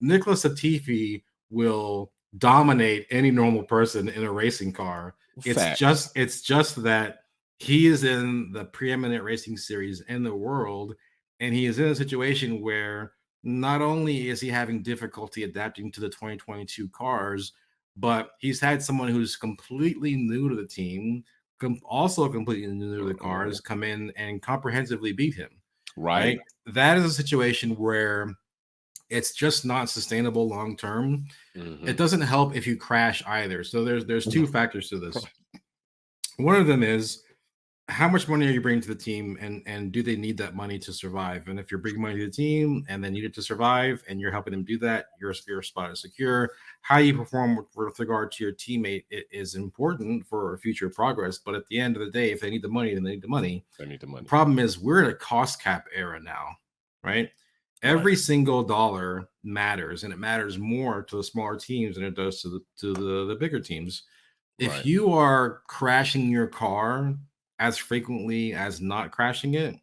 Nicholas Latifi will dominate any normal person in a racing car. Facts. It's just that he is in the preeminent racing series in the world, and he is in a situation where not only is he having difficulty adapting to the 2022 cars, but he's had someone who's completely new to the team, also completely new to the cars, come in and comprehensively beat him. Right. Right? That is a situation where it's just not sustainable long term. It doesn't help if you crash either. So there's two factors to this. One of them is how much money are you bringing to the team, and do they need that money to survive? And if you're bringing money to the team and they need it to survive and you're helping them do that, your spot is secure. How you perform with regard to your teammate is important for future progress. But at the end of the day, if they need the money, then they need the money. They need the money. The problem is we're in a cost cap era now, right? Every single dollar matters, and it matters more to the smaller teams than it does to the bigger teams. If you are crashing your car as frequently as not crashing it,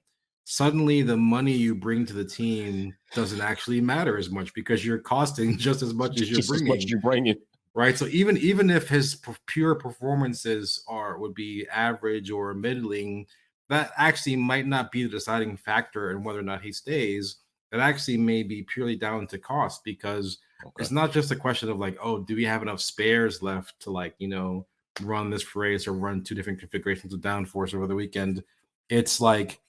suddenly the money you bring to the team doesn't actually matter as much because you're costing just as much as you're Just as much bringing. as you're bringing. Right. So even if his pure performances would be average or middling, that actually might not be the deciding factor in whether or not he stays. It actually may be purely down to cost because it's not just a question of like, oh, do we have enough spares left to like, run this race or run two different configurations of downforce over the weekend? It's like,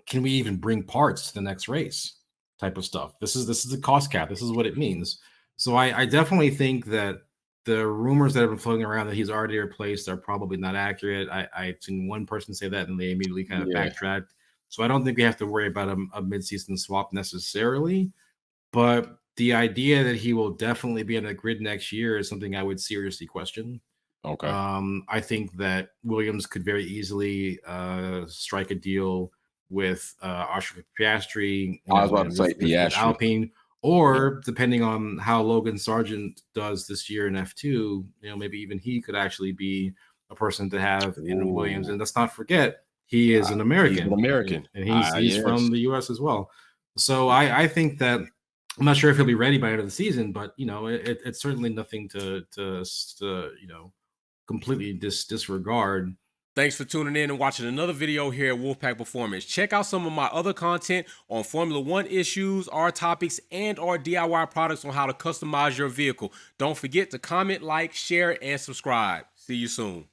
can we even bring parts to the next race type of stuff? This is a cost cap. This is what it means. So I definitely think that the rumors that have been floating around that he's already replaced are probably not accurate. I've seen one person say that and they immediately kind of backtracked. So I don't think we have to worry about a mid-season swap necessarily. But the idea that he will definitely be on the grid next year is something I would seriously question. Okay. I think that Williams could very easily strike a deal with Oscar Piastri, I was about to say with Alpine, or depending on how Logan Sargent does this year in F2, maybe even he could actually be a person to have in Williams. And let's not forget, he is an American. He's an American. And he's from the US as well. So I think that I'm not sure if he'll be ready by the end of the season, but it's certainly nothing to completely disregard. Thanks for tuning in and watching another video here at Wolfpack Performance. Check out some of my other content on Formula One issues, our topics, and our DIY products on how to customize your vehicle. Don't forget to comment, like, share, and subscribe. See you soon.